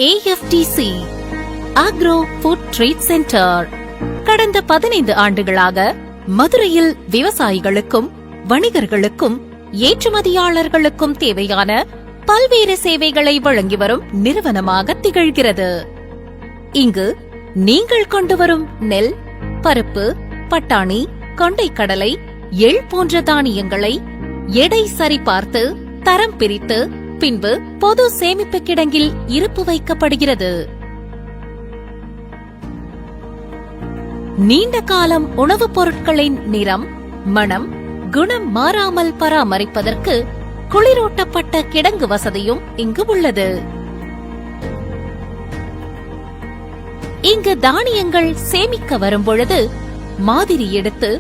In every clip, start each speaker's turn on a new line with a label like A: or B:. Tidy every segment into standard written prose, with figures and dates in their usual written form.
A: AFTC Agro Food Trade Center கடந்த 15 ஆண்டுகளாக மதுரையில் விவசாயிகளுக்கும் வணிகர்களுக்கும் ஏற்றுமதியாளர்களுக்கும் தேவையான பல்வேறு சேவைகளை வழங்கி வரும் நிறுவனமாக திகழ்கிறது. இங்கு நீங்கள் கொண்டு வரும் நெல், பருப்பு, பட்டாணி, கொண்டைக்கடலை, எள் போன்ற தானியங்களை எடை சரிபார்த்து தரம் பிரித்து பின்பு பொது சேமிப்பு கிடங்கில் இருப்பு வைக்கப்படுகிறது. நீண்ட காலம் உணவுப் பொருட்களின் நிறம், மணம், குணம் மாறாமல் பராமரிப்பதற்கு குளிரூட்டப்பட்ட கிடங்கு வசதியும் இங்கு உள்ளது. இங்கு தானியங்கள் சேமிக்க வரும்பொழுது மாதிரி எடுத்து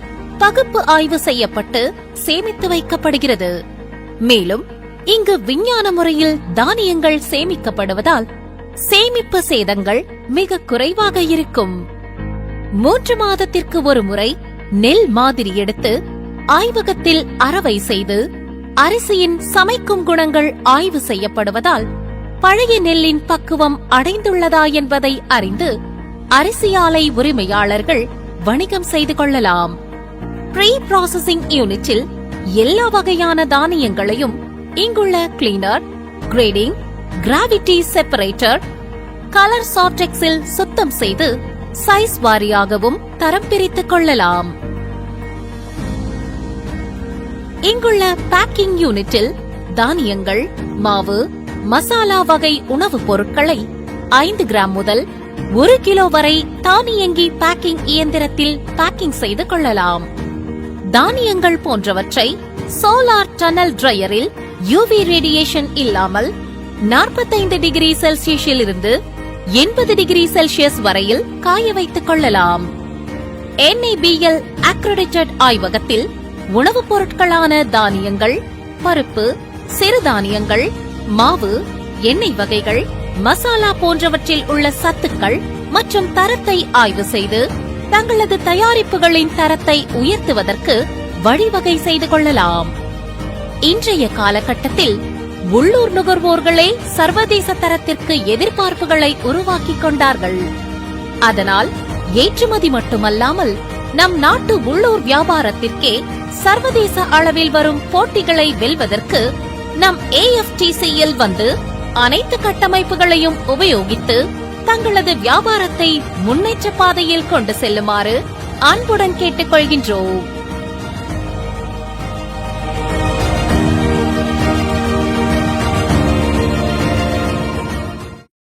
A: பகுப்பு ஆய்வு செய்யப்பட்டு சேமித்து வைக்கப்படுகிறது. மேலும் இங்கு விஞ்ஞான முறையில் தானியங்கள் சேமிக்கப்படுவதால் சேமிப்பு சேதங்கள் மிக குறைவாக இருக்கும். 3 மாதத்திற்கு ஒரு முறை நெல் மாதிரி எடுத்து ஆய்வகத்தில் அரவை செய்து அரிசியின் சமைக்கும் குணங்கள் ஆய்வு செய்யப்படுவதால் பழைய நெல்லின் பக்குவம் அடைந்துள்ளதா என்பதை அறிந்து அரிசி ஆலை உரிமையாளர்கள் வணிகம் செய்து கொள்ளலாம். ப்ரீ ப்ராசஸிங் யூனிட்டில் எல்லா வகையான தானியங்களையும் இங்குள்ள cleaner, grading, gravity separator, colour சார்டெக்ஸில் சுத்தம் செய்து சைஸ் வாரியாகவும் தரம் பிரித்துக் கொள்ளலாம். இங்குள்ள பேக்கிங் யூனிட்டில் தானியங்கள், மாவு, மசாலா வகை உணவுப் பொருட்களை 5 கிராம் முதல் 1 கிலோ வரை தானியங்கி பேக்கிங் இயந்திரத்தில் பேக்கிங் செய்து கொள்ளலாம். தானியங்கள் போன்றவற்றை சோலார் டனல் டிரையரில் UV ரேடியேஷன் இல்லாமல் 45 டிகிரி செல்சியஸில் இருந்து 80 டிகிரி செல்சியஸ் வரையில் காய வைத்துக் கொள்ளலாம். NABL அக்ரெடிட்டட் ஆய்வகத்தில் உணவுப் பொருட்களான தானியங்கள், பருப்பு, சிறுதானியங்கள், மாவு, எண்ணெய் வகைகள், மசாலா போன்றவற்றில் உள்ள சத்துக்கள் மற்றும் தரத்தை ஆய்வு செய்து தங்களது தயாரிப்புகளின் தரத்தை உயர்த்துவதற்கு வழிவகை செய்து கொள்ளலாம். இன்றைய காலகட்டத்தில் உள்ளூர் நுகர்வோர்களே சர்வதேச தரத்திற்கு எதிர்பார்ப்புகளை உருவாக்கிக் கொண்டார்கள். அதனால் ஏற்றுமதி மட்டுமல்லாமல் நம் நாட்டு உள்ளூர் வியாபாரத்திற்கே சர்வதேச அளவில் வரும் போட்டிகளை வெல்வதற்கு நம் AFTCயில் வந்து அனைத்து கட்டமைப்புகளையும் உபயோகித்து தங்களது வியாபாரத்தை முன்னேற்ற பாதையில் கொண்டு செல்லுமாறு அன்புடன் கேட்டுக்கொள்கின்றோம்.